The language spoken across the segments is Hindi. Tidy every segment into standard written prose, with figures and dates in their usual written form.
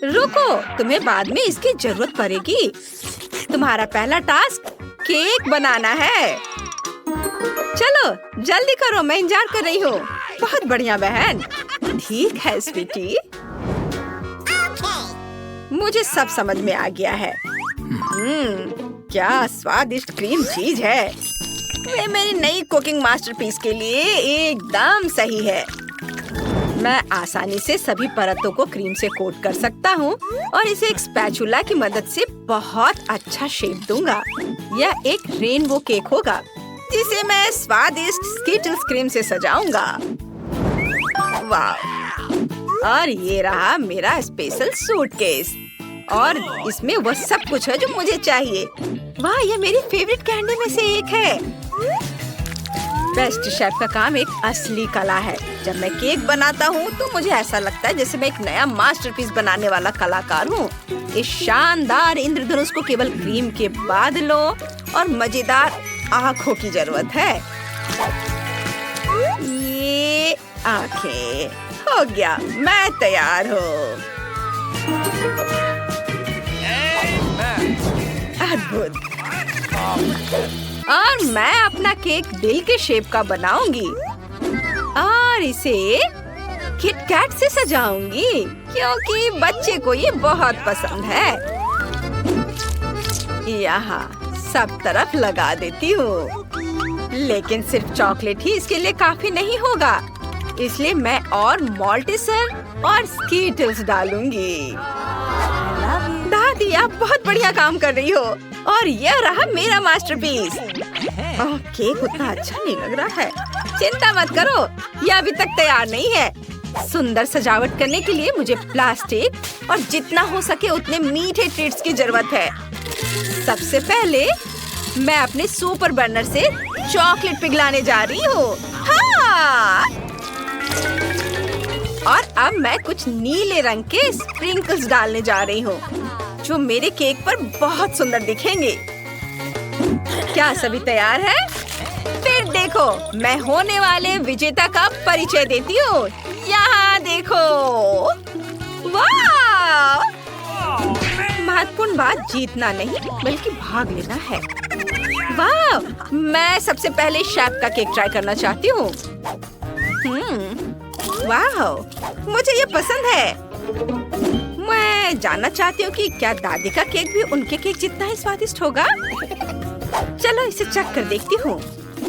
रुको, तुम्हें बाद में इसकी जरूरत पड़ेगी। तुम्हारा पहला टास्क केक बनाना है। चलो जल्दी करो, मैं इंतजार कर रही हूँ। बहुत बढ़िया बहन। ठीक है स्वीटी, मुझे सब समझ में आ गया है। क्या स्वादिष्ट क्रीम चीज है। वे मेरी नई कुकिंग मास्टरपीस के लिए एकदम सही है। मैं आसानी से सभी परतों को क्रीम से कोट कर सकता हूँ और इसे एक स्पैचुला की मदद से बहुत अच्छा शेप दूंगा। यह एक रेनबो केक होगा जिसे मैं स्वादिष्ट स्कीटल्स क्रीम से सजाऊंगा। वाह! और ये रहा मेरा स्पेशल सूटकेस और इसमें वह सब कुछ है जो मुझे चाहिए। वाह, यह मेरी फेवरेट कैंडी में से एक है। बेस्ट शेफ का काम एक असली कला है। जब मैं केक बनाता हूँ तो मुझे ऐसा लगता है जैसे मैं एक नया मास्टरपीस बनाने वाला कलाकार हूँ। इस शानदार इंद्रधनुष को केवल क्रीम के बादलों और मजेदार आँखों की जरूरत है। ये आँखें हो गया, मैं तैयार हूँ। अद्भुत। और मैं अपना केक दिल के शेप का बनाऊंगी और इसे किटकैट से सजाऊंगी क्योंकि बच्चे को ये बहुत पसंद है। यहाँ सब तरफ लगा देती हूँ, लेकिन सिर्फ चॉकलेट ही इसके लिए काफी नहीं होगा, इसलिए मैं और मॉल्टिसर और स्कीटल्स डालूंगी। दादी, आप बहुत बढ़िया काम कर रही हो और यह रहा मेरा मास्टरपीस। केक उतना अच्छा नहीं लग रहा है। चिंता मत करो, यह अभी तक तैयार नहीं है। सुंदर सजावट करने के लिए मुझे प्लास्टिक और जितना हो सके उतने मीठे ट्रीट्स की जरूरत है। सबसे पहले मैं अपने सुपर बर्नर से चॉकलेट पिघलाने जा रही हूँ। हाँ! और अब मैं कुछ नीले रंग के स्प्रिंकल्स डालने जा रही हूँ जो मेरे केक पर बहुत सुंदर दिखेंगे। क्या सभी तैयार है? फिर देखो, मैं होने वाले विजेता का परिचय देती हूँ। यहाँ देखो। वाह! महत्वपूर्ण बात जीतना नहीं बल्कि भाग लेना है। वाह! मैं सबसे पहले शेफ का केक ट्राई करना चाहती हूँ। वाह! मुझे ये पसंद है। मैं जानना चाहती हूँ कि क्या दादी का केक भी उनके केक जितना ही स्वादिष्ट होगा। चलो इसे चख कर देखती हूँ।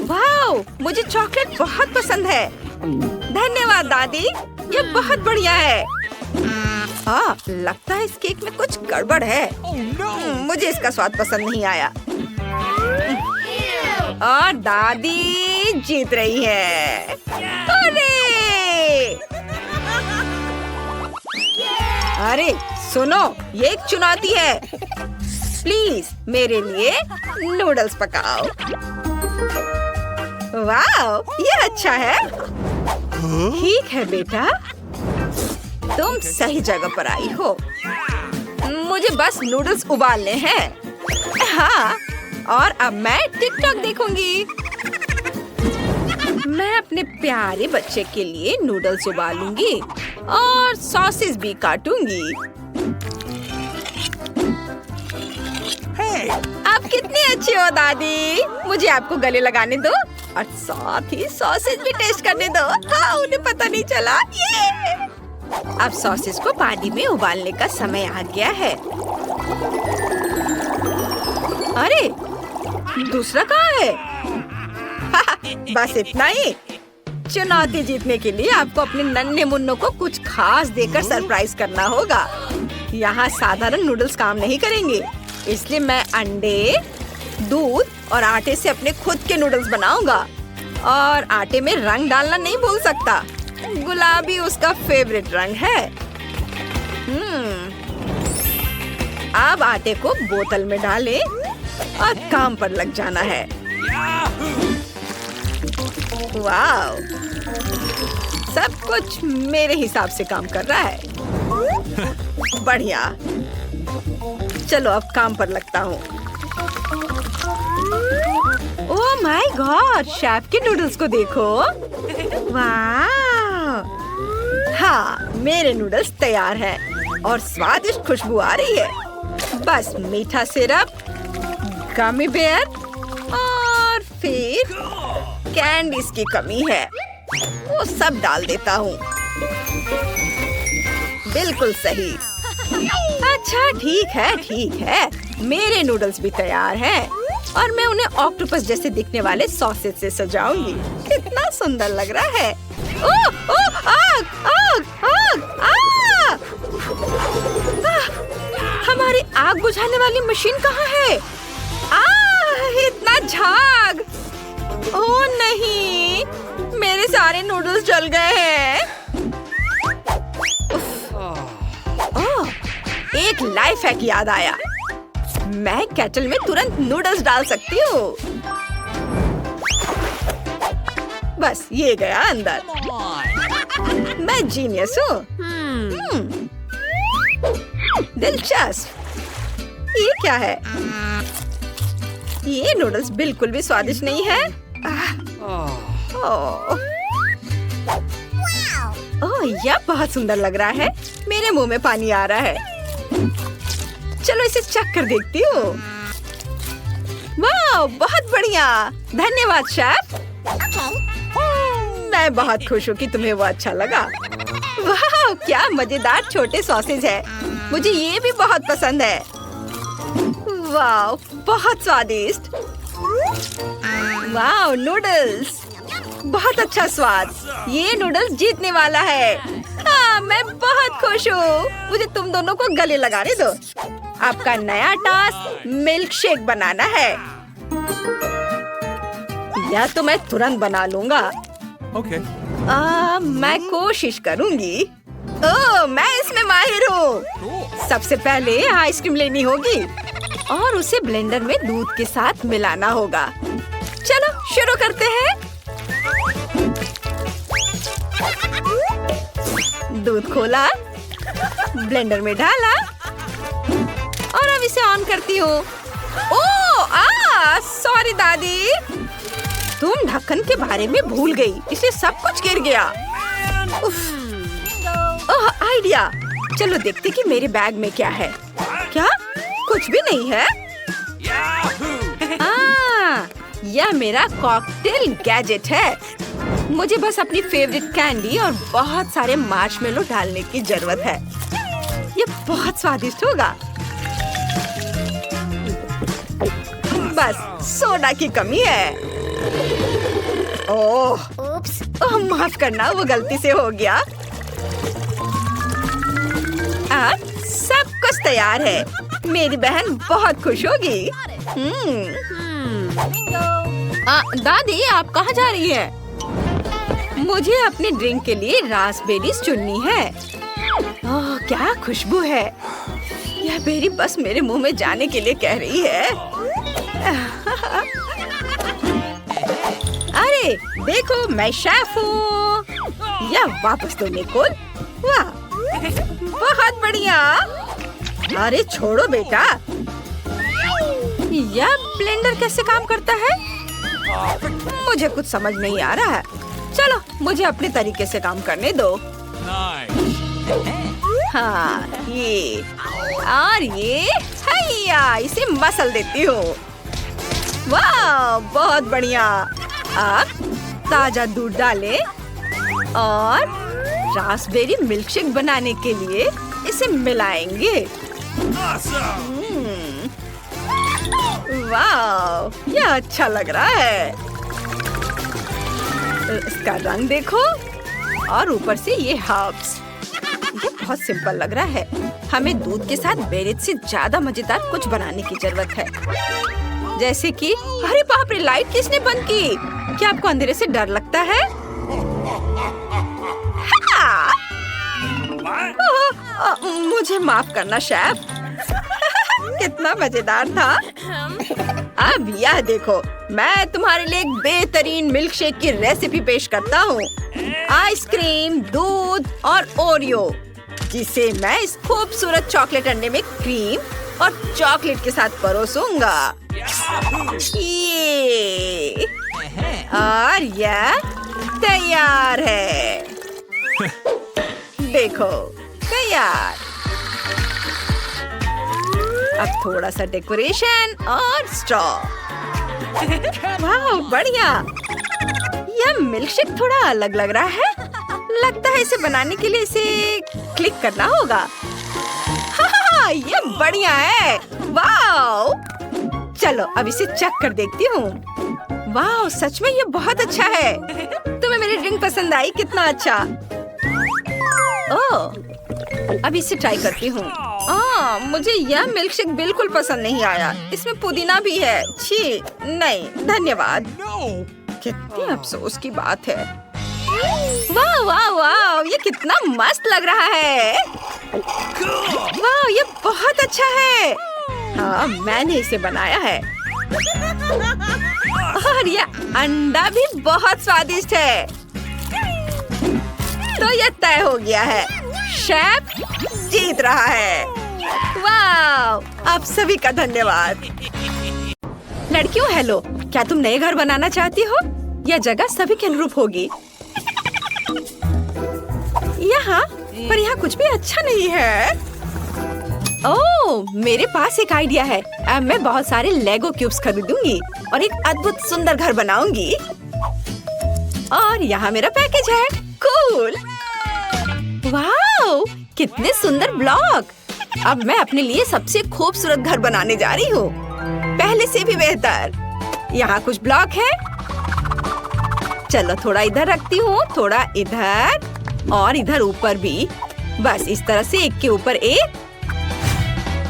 वाह! मुझे चॉकलेट बहुत पसंद है। धन्यवाद दादी, ये बहुत बढ़िया है। हाँ, लगता है इस केक में कुछ गड़बड़ है। मुझे इसका स्वाद पसंद नहीं आया। और दादी जीत रही है। अरे सुनो, ये एक चुनौती है। प्लीज मेरे लिए नूडल्स पकाओ। वाह, ये अच्छा है। ठीक है बेटा, तुम सही जगह पर आई हो। मुझे बस नूडल्स उबालने हैं। हाँ, और अब मैं टिकटॉक देखूंगी। मैं अपने प्यारे बच्चे के लिए नूडल्स उबालूंगी और सॉसेस भी काटूंगी। आप कितनी अच्छी हो दादी। मुझे आपको गले लगाने दो और साथ ही सॉसेस भी टेस्ट करने दो। हाँ, उन्हें पता नहीं चला। ये अब सॉसेस को पानी में उबालने का समय आ गया है। अरे दूसरा कहाँ है? बस इतना ही। चुनौती जीतने के लिए आपको अपने नन्हे मुन्नों को कुछ खास देकर सरप्राइज करना होगा। यहाँ साधारण नूडल्स काम नहीं करेंगे, इसलिए मैं अंडे, दूध और आटे से अपने खुद के नूडल्स बनाऊंगा। और आटे में रंग डालना नहीं भूल सकता। गुलाबी उसका फेवरेट रंग है। अब आटे को बोतल में डालें और काम पर लग जाना है। वाह! सब कुछ मेरे हिसाब से काम कर रहा है। बढ़िया। चलो अब काम पर लगता हूँ। ओह माय गॉड, शेफ के नूडल्स को देखो। वाह! हाँ, मेरे नूडल्स तैयार हैं और स्वादिष्ट खुशबू आ रही है। बस मीठा सिरप, गमी बेयर और फिर कैंडीज की कमी है, वो सब डाल देता हूँ। बिल्कुल सही। अच्छा ठीक है, मेरे नूडल्स भी तैयार हैं और मैं उन्हें ऑक्टोपस जैसे दिखने वाले सॉसेज से सजाऊंगी। कितना सुंदर लग रहा है। ओह ओह आग आग आग आग! हमारी आग बुझाने वाली मशीन कहाँ है? इतना झाग! ओह नहीं, मेरे सारे नूडल्स जल गए हैं। ओह, एक लाइफ हैक याद आया। मैं केटल में तुरंत नूडल्स डाल सकती हूँ। बस ये गया अंदर। मैं जीनियस हूँ। दिलचस्प। ये क्या है? ये नूडल्स बिल्कुल भी स्वादिष्ट नहीं है। ओह, यह बहुत सुंदर लग रहा है। मेरे मुंह में पानी आ रहा है। चलो इसे चख कर देखती हूँ। वाह, बहुत बढ़िया। धन्यवाद शेफ। मैं बहुत खुश हूँ कि तुम्हें वो अच्छा लगा। वाह, क्या मजेदार छोटे सॉसेज है। मुझे ये भी बहुत पसंद है। वाह, बहुत स्वादिष्ट। वाह, नूडल्स बहुत अच्छा स्वाद। ये नूडल्स जीतने वाला है। हाँ, मैं बहुत खुश हूँ। मुझे तुम दोनों को गले लगाने दो। आपका नया टास्क मिल्क शेक बनाना है। या तो मैं तुरंत बना लूंगा। Okay. मैं कोशिश करूंगी। ओह, मैं इसमें माहिर हूँ। सबसे पहले आइसक्रीम लेनी होगी और उसे ब्लेंडर में दूध के साथ मिलाना होगा। चलो शुरू करते हैं। दूध खोला, ब्लेंडर में डाला और अब इसे ऑन करती हूँ। ओह, सॉरी दादी, तुम ढक्कन के बारे में भूल गई, इसलिए सब कुछ गिर गया। ओह, आइडिया। चलो देखते कि मेरे बैग में क्या है। क्या? कुछ भी नहीं है। यह मेरा कॉकटेल गैजेट है। मुझे बस अपनी फेवरेट कैंडी और बहुत सारे मार्शमेलो डालने की जरूरत है। ये बहुत स्वादिष्ट होगा। बस सोडा की कमी है। ओह, माफ करना, वो गलती से हो गया। सब कुछ तैयार है। मेरी बहन बहुत खुश होगी। दादी, आप कहाँ जा रही है? मुझे अपने ड्रिंक के लिए रास्पबेरीज चुननी है। ओह, क्या खुशबू है। यह बेरी बस मेरे मुंह में जाने के लिए कह रही है। अरे देखो, मैं शेफ हूँ। यह वापस दो निकोल। वाह, बहुत बढ़िया। अरे छोड़ो बेटा। यह ब्लेंडर कैसे काम करता है? मुझे कुछ समझ नहीं आ रहा है। चलो मुझे अपने तरीके से काम करने दो। हाँ, ये और ये, हैया, इसे मसल देती हूँ। वाह, बहुत बढ़िया। अब ताजा दूध डालें और रास्पबेरी मिल्कशेक बनाने के लिए इसे मिलाएंगे। वाह, यह अच्छा लग रहा है। इसका रंग देखो और ऊपर से ये हर्ब्स। ये बहुत सिंपल लग रहा है। हमें दूध के साथ बेरीज से ज्यादा मजेदार कुछ बनाने की जरूरत है। जैसे कि, अरे बाप रे, लाइट किसने बंद की? क्या आपको अंधेरे से डर लगता है? मुझे माफ करना शेफ। कितना मजेदार था। अब यह देखो, मैं तुम्हारे लिए एक बेहतरीन मिल्कशेक की रेसिपी पेश करता हूँ। आइसक्रीम, दूध और ओरियो, जिसे मैं इस खूबसूरत चॉकलेट अंडे में क्रीम और चॉकलेट के साथ परोसूंगा। ये और यह तैयार है। देखो, तैयार। अब थोड़ा सा डेकोरेशन और स्ट्रॉ। वाह बढ़िया। यह मिल्कशेक थोड़ा अलग लग रहा है। लगता है इसे बनाने के लिए इसे क्लिक करना होगा। हाँ, ये बढ़िया है। वाह, चलो अब इसे चख कर देखती हूँ। वाह, सच में ये बहुत अच्छा है। तुम्हें मेरी ड्रिंक पसंद आई? कितना अच्छा। ओह, अब इसे ट्राई करती हूँ। मुझे यह मिल्कशेक बिल्कुल पसंद नहीं आया। इसमें पुदीना भी है। छी, नहीं धन्यवाद। कितनी अफसोस की बात है। वाह वाह वाह, ये कितना मस्त लग रहा है। वाह, ये बहुत अच्छा है। हाँ, मैंने इसे बनाया है। और ये अंडा भी बहुत स्वादिष्ट है। तो ये तय हो गया है, शेफ जीत रहा है। वाह, आप सभी का धन्यवाद। लड़कियों हेलो, क्या तुम नए घर बनाना चाहती हो? यह जगह सभी के अनुरूप होगी। यहाँ पर यहाँ कुछ भी अच्छा नहीं है। ओह, मेरे पास एक आइडिया है। अब मैं बहुत सारे लेगो क्यूब्स खरीदूंगी और एक अद्भुत सुंदर घर बनाऊंगी। और यहाँ मेरा पैकेज है। कूल। वाह, कितने सुंदर ब्लॉक। अब मैं अपने लिए सबसे खूबसूरत घर बनाने जा रही हूँ, पहले से भी बेहतर। यहाँ कुछ ब्लॉक है। चलो थोड़ा इधर रखती हूँ, थोड़ा इधर और इधर ऊपर भी। बस इस तरह से एक के ऊपर एक।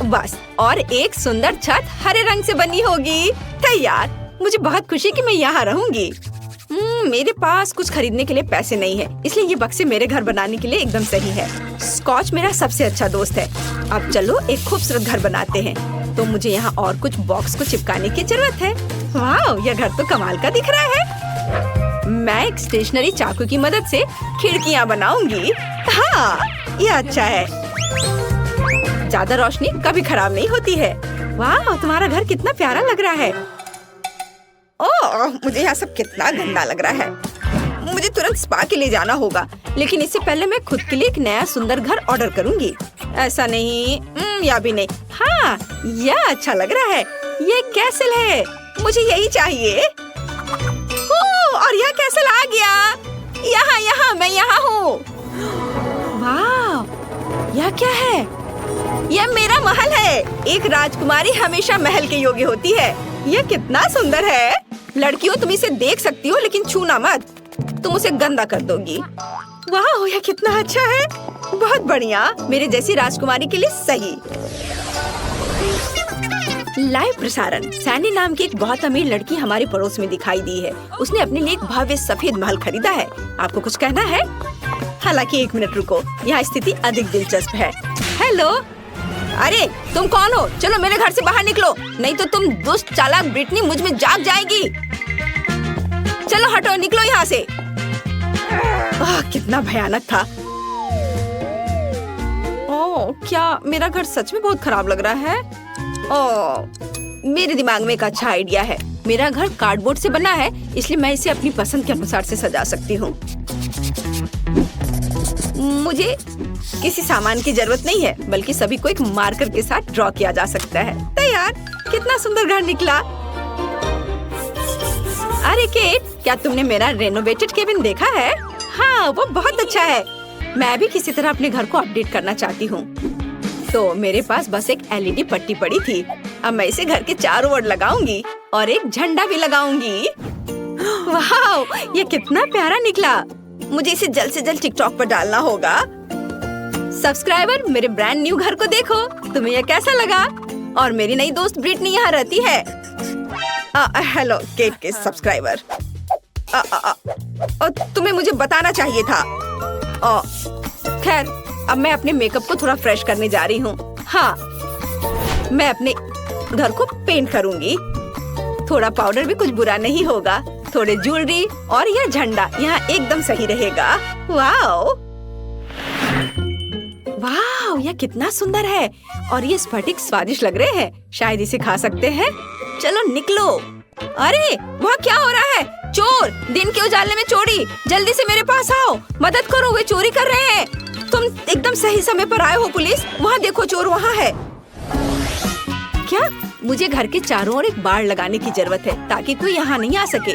बस, और एक सुंदर छत हरे रंग से बनी होगी। तैयार। मुझे बहुत खुशी कि मैं यहाँ रहूंगी। मेरे पास कुछ खरीदने के लिए पैसे नहीं है, इसलिए ये बक्से मेरे घर बनाने के लिए एकदम सही है। स्कॉच मेरा सबसे अच्छा दोस्त है। अब चलो एक खूबसूरत घर बनाते हैं। तो मुझे यहाँ और कुछ बॉक्स को चिपकाने की जरूरत है। वाह, यह घर तो कमाल का दिख रहा है। मैं एक स्टेशनरी चाकू की मदद से खिड़कियाँ बनाऊंगी। हाँ, यह अच्छा है। ज्यादा रोशनी कभी खराब नहीं होती है। वाह, तुम्हारा घर कितना प्यारा लग रहा है। ओह, मुझे यहाँ सब कितना गंदा लग रहा है। मुझे तुरंत स्पा के लिए जाना होगा, लेकिन इससे पहले मैं खुद के लिए एक नया सुंदर घर ऑर्डर करूंगी। ऐसा नहीं, या भी नहीं। हाँ, यह अच्छा लग रहा है। ये कैसल है, मुझे यही चाहिए। ओह, और यह कैसल आ गया। यहाँ मैं यहाँ हूँ। वाह, यह क्या है? यह मेरा महल है। एक राजकुमारी हमेशा महल के योग्य होती है। यह कितना सुंदर है। लड़कियों, तुम इसे देख सकती हो, लेकिन छूना मत, तुम उसे गंदा कर दोगी। वाह, यह कितना अच्छा है। बहुत बढ़िया, मेरे जैसी राजकुमारी के लिए सही। लाइव प्रसारण। सैंडी नाम की एक बहुत अमीर लड़की हमारे पड़ोस में दिखाई दी है। उसने अपने लिए एक भव्य सफेद महल खरीदा है। आपको कुछ कहना है? हालांकि 1 मिनट रुको, यहाँ स्थिति अधिक दिलचस्प है। हेलो, अरे तुम कौन हो? चलो मेरे घर से बाहर निकलो, नहीं तो तुम दुष्ट चालाक ब्रिटनी मुझ में जाग जाएगी। चलो हटो, निकलो यहाँ से। कितना भयानक था। ओह, क्या मेरा घर सच में बहुत खराब लग रहा है। ओह, मेरे दिमाग में एक अच्छा आइडिया है। मेरा घर कार्डबोर्ड से बना है, इसलिए मैं इसे अपनी पसंद के अनुसार से सजा सकती हूँ। मुझे किसी सामान की जरूरत नहीं है, बल्कि सभी को एक मार्कर के साथ ड्रॉ किया जा सकता है। तैयार। कितना सुंदर घर निकला। अरे केट, क्या तुमने मेरा रेनोवेटेड केबिन देखा है? हाँ, वो बहुत अच्छा है। मैं भी किसी तरह अपने घर को अपडेट करना चाहती हूँ। तो मेरे पास बस एक LED पट्टी पड़ी थी। अब मैं इसे घर के चारों ओर लगाऊंगी और एक झंडा भी लगाऊंगी। वाह, ये कितना प्यारा निकला। मुझे इसे जल्द से जल्द टिकटॉक पर डालना होगा। सब्सक्राइबर, मेरे ब्रांड न्यू घर को देखो। तुम्हें यह कैसा लगा? और मेरी नई दोस्त ब्रिटनी यहाँ रहती है। हेलो केट के सब्सक्राइबर। तुम्हें मुझे बताना चाहिए था। खैर, अब मैं अपने मेकअप को थोड़ा फ्रेश करने जा रही हूँ। हाँ, मैं अपने घर को पेंट करूँगी। थोड़ा पाउडर भी कुछ बुरा नहीं होगा। थोड़े ज्वेलरी और यह झंडा यहाँ एकदम सही रहेगा। वाओ वाह, यह कितना सुंदर है। और ये स्फटिक स्वादिष्ट लग रहे हैं। शायद इसे खा सकते हैं। चलो निकलो। अरे वहाँ क्या हो रहा है? चोर! दिन के उजाले में चोरी! जल्दी से मेरे पास आओ, मदद करो, वे चोरी कर रहे हैं। तुम एकदम सही समय पर आए हो पुलिस। वहाँ देखो, चोर वहाँ है। क्या? मुझे घर के चारों ओर एक बाड़ लगाने की जरूरत है ताकि कोई यहाँ नहीं आ सके।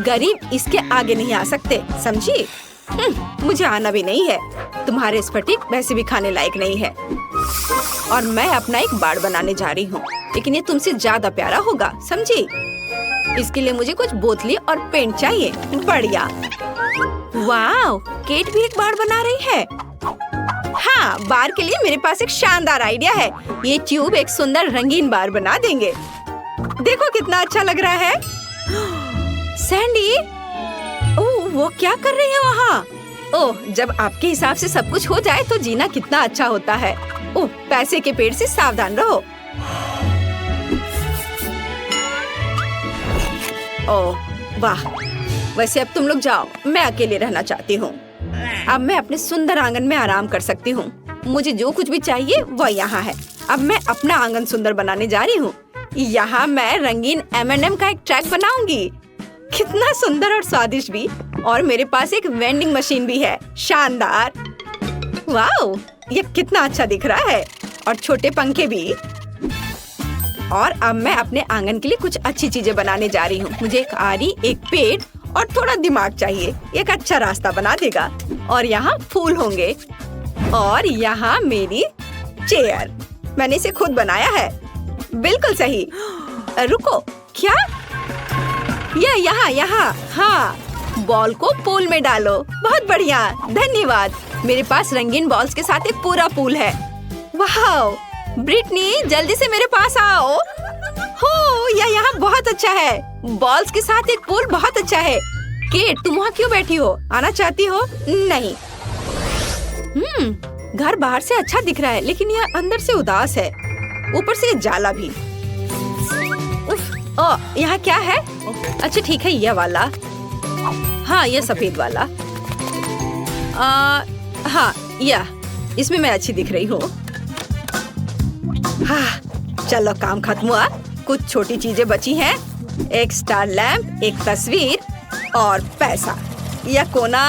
गरीब इसके आगे नहीं आ सकते, समझी? मुझे आना भी नहीं है। तुम्हारे स्फटिक वैसे भी खाने लायक नहीं है। और मैं अपना एक बाड़ बनाने जा रही हूँ, लेकिन ये तुमसे ज्यादा प्यारा होगा, समझी? इसके लिए मुझे कुछ बोतली और पेंट चाहिए। बढ़िया। वाओ, केट भी एक बाड़ बना रही है। हाँ, बार के लिए मेरे पास एक शानदार आइडिया है। ये ट्यूब एक सुंदर रंगीन बार बना देंगे। देखो कितना अच्छा लग रहा है। सैंडी, ओह, वो क्या कर रही है वहाँ? ओह, जब आपके हिसाब से सब कुछ हो जाए तो जीना कितना अच्छा होता है। ओह, पैसे के पेड़ से सावधान रहो। ओह, वाह। वैसे अब तुम लोग जाओ, मैं अकेले रहना चाहती हूँ। अब मैं अपने सुंदर आंगन में आराम कर सकती हूँ। मुझे जो कुछ भी चाहिए वह यहाँ है। अब मैं अपना आंगन सुंदर बनाने जा रही हूँ। यहाँ मैं रंगीन M&M का एक ट्रैक बनाऊंगी। कितना सुंदर और स्वादिष्ट भी। और मेरे पास एक वेंडिंग मशीन भी है। शानदार। वाओ, ये कितना अच्छा दिख रहा है। और छोटे पंखे भी। और अब मैं अपने आंगन के लिए कुछ अच्छी चीजें बनाने जा रही हूँ। मुझे एक आरी, एक पेड़ और थोड़ा दिमाग चाहिए। एक अच्छा रास्ता बना देगा। और यहाँ फूल होंगे। और यहाँ मेरी चेयर। मैंने इसे खुद बनाया है। बिल्कुल सही। रुको, क्या? यहाँ। हाँ, बॉल को पूल में डालो। बहुत बढ़िया, धन्यवाद। मेरे पास रंगीन बॉल्स के साथ एक पूरा पूल है। वाह, ब्रिटनी, जल्दी से मेरे पास आओ। हो, यह यहाँ बहुत अच्छा है। बॉल्स के साथ एक पूल बहुत अच्छा है। केट, तुम वहाँ क्यों बैठी हो? आना चाहती हो? नहीं। घर बाहर से अच्छा दिख रहा है, लेकिन यह अंदर से उदास है। ऊपर से ये जाला भी। ओह, यहाँ क्या है? अच्छा ठीक है, यह वाला। हाँ, यह सफेद वाला। हाँ, यह। इसमें मैं अच्छी दिख रही हूँ। हाँ, चलो काम खत्म हुआ। कुछ छोटी चीजें बची हैं। एक स्टार लैंप, एक तस्वीर और पैसा। यह कोना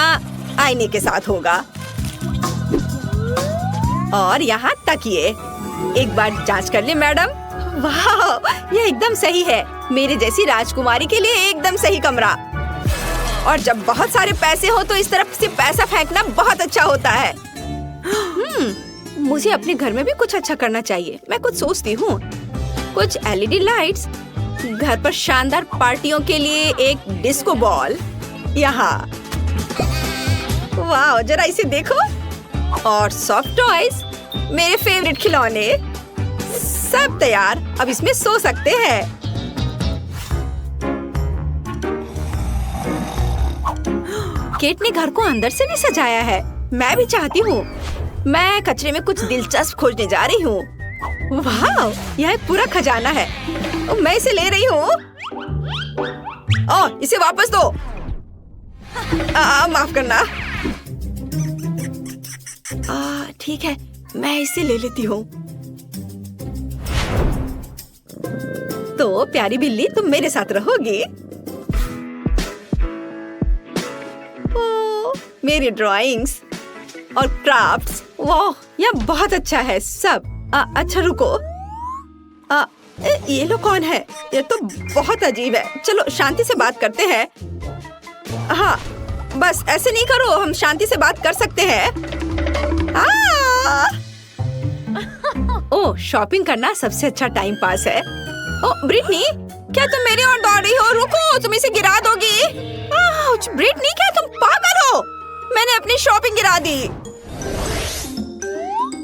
आईने के साथ होगा। और यहाँ तकिए। एक बार जांच कर ले मैडम। वाह, यह एकदम सही है। मेरे जैसी राजकुमारी के लिए एकदम सही कमरा। और जब बहुत सारे पैसे हो तो इस तरफ से पैसा फेंकना बहुत अच्छा होता है। मुझे अपने घर में भी कुछ अच्छा करना चाहिए। मैं कुछ सोचती हूँ। कुछ LED लाइट्स, घर पर शानदार पार्टियों के लिए एक डिस्को बॉल। यहाँ, वाह, जरा इसे देखो। और सॉफ्ट टॉयज, मेरे फेवरेट खिलौने। सब तैयार, अब इसमें सो सकते हैं। केट ने घर को अंदर से भी सजाया है। मैं भी चाहती हूँ। मैं कचरे में कुछ दिलचस्प खोजने जा रही हूँ। वाह, यह एक पूरा खजाना है। मैं इसे ले रही हूँ। ओह, इसे वापस दो। माफ करना। ठीक है, मैं इसे ले लेती हूँ। तो प्यारी बिल्ली, तुम मेरे साथ रहोगी। मेरी ड्राइंग्स और क्राफ्ट्स। वाह, यह बहुत अच्छा है सब। अच्छा रुको, ये लोग कौन है? ये तो बहुत अजीब है। चलो शांति से बात करते हैं। हाँ, बस ऐसे नहीं करो, हम शांति से बात कर सकते हैं। ओह, शॉपिंग करना सबसे अच्छा टाइम पास है। ओह ब्रिटनी, क्या तुम मेरी ओर दौड़ रही हो? रुको, तुम इसे गिरा दोगी। ब्रिटनी, क्या तुम पागल हो? मैंने अपनी शॉपिंग गिरा दी।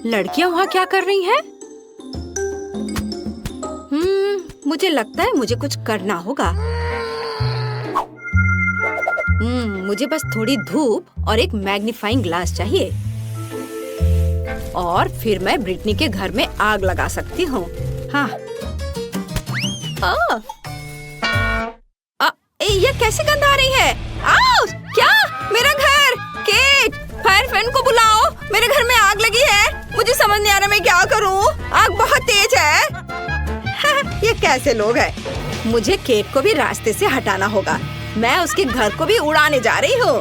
लड़कियां वहाँ क्या कर रही हैं? मुझे लगता है मुझे कुछ करना होगा। मुझे बस थोड़ी धूप और एक मैग्नीफाइंग ग्लास चाहिए। और फिर मैं ब्रिटनी के घर में आग लगा सकती हूँ। हाँ। ये कैसे गंध आ रही है? क्या? मेरा घर! केट, फायर फैन को बुलाओ। मेरे घर में आग लगी है। मुझे समझ नहीं आ रहा मैं क्या करूँ। आग बहुत तेज है। ये कैसे लोग हैं? मुझे केट को भी रास्ते से हटाना होगा। मैं उसके घर को भी उड़ाने जा रही हूँ।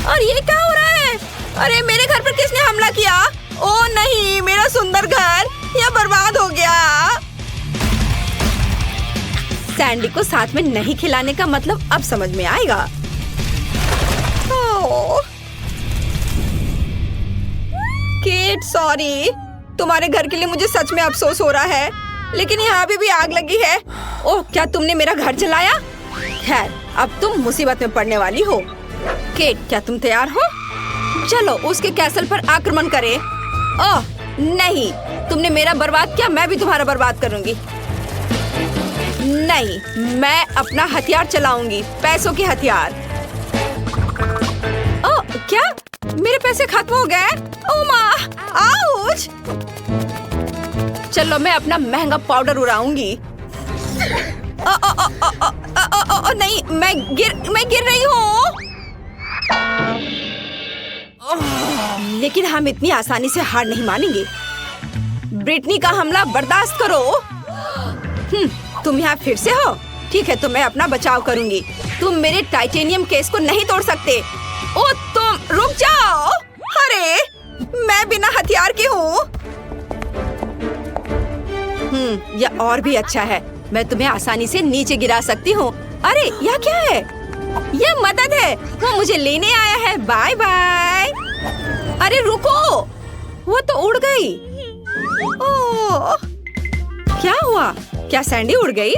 और ये क्या हो रहा है? अरे मेरे घर पर किसने हमला किया? ओ नहीं, मेरा सुंदर घर यह बर्बाद हो गया। सैंडी को साथ में नहीं खिलाने का मतलब अब समझ में आएगा। केट सॉरी, तुम्हारे घर के लिए मुझे सच में अफसोस हो रहा है, लेकिन यहाँ भी आग लगी है। ओह, क्या तुमने मेरा घर जलाया? खैर, अब तुम मुसीबत में पड़ने वाली हो। केट, क्या तुम तैयार हो? चलो उसके कैसल पर आक्रमण करें। ओह नहीं, तुमने मेरा बर्बाद किया, मैं भी तुम्हारा बर्बाद करूंगी। नहीं, मैं अपना हथियार चलाऊंगी, पैसों के हथियार। ओह क्या, मेरे पैसे खत्म हो गए? ओह माँ, आउच! चलो मैं अपना महंगा पाउडर उड़ाऊंगी। नहीं, मैं गिर रही हूँ। लेकिन हम इतनी आसानी से हार नहीं मानेंगे। ब्रिटनी का हमला बर्दाश्त करो। तुम यहाँ फिर से हो? ठीक है, तो मैं अपना बचाव करूंगी। तुम मेरे टाइटेनियम केस को नहीं तोड़ सकते। ओ तुम रुक जाओ। अरे मैं बिना हथियार की हूँ। यह और भी अच्छा है, मैं तुम्हें आसानी से नीचे गिरा सकती हूँ। अरे यह क्या है? यह मदद है, वो मुझे लेने आया है। Bye bye. अरे रुको, वो तो उड़ गई। ओह, क्या हुआ? क्या सैंडी उड़ गई?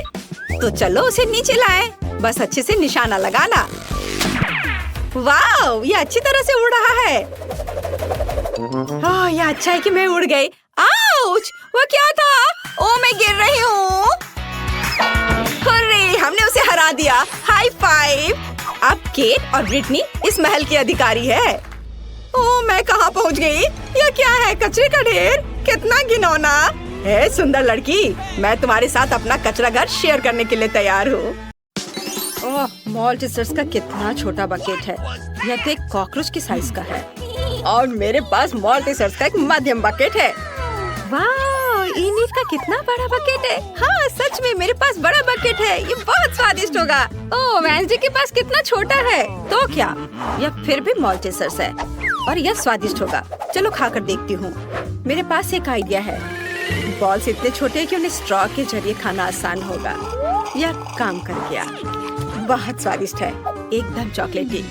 तो चलो उसे नीचे लाए, बस अच्छे से निशाना लगाना। वाह, ये अच्छी तरह से उड़ रहा है। यह अच्छा है कि मैं उड़ गई। आउच! वो क्या था? ओ मैं गिर रही हूँ। अरे हमने उसे हरा दिया। High five. अब केट और ब्रिटनी इस महल की अधिकारी है। ओह मैं कहाँ पहुँच गई? यह क्या है? कचरे का ढेर? कितना घिनौना है। सुंदर लड़की, मैं तुम्हारे साथ अपना कचरा घर शेयर करने के लिए तैयार हूँ। ओह, मॉल्टेसर्स का कितना छोटा बकेट है। यह तो एक कॉकरोच की साइज का है। और मेरे पास मॉल्टेसर्स का एक मध्यम बकेट है। वाह, इनिट का कितना बड़ा बकेट है। हाँ सच में मेरे पास बड़ा बकेट है, ये बहुत स्वादिष्ट होगा। ओह, वेंसडे के पास कितना छोटा है। तो क्या, यह फिर भी मॉल्टेसर्स है और यह स्वादिष्ट होगा। चलो खाकर देखती हूँ। मेरे पास एक आइडिया है। बॉल्स इतने छोटे हैं कि उन्हें स्ट्रॉ के जरिए खाना आसान होगा। यह काम कर गया। बहुत स्वादिष्ट है, एकदम चॉकलेटी।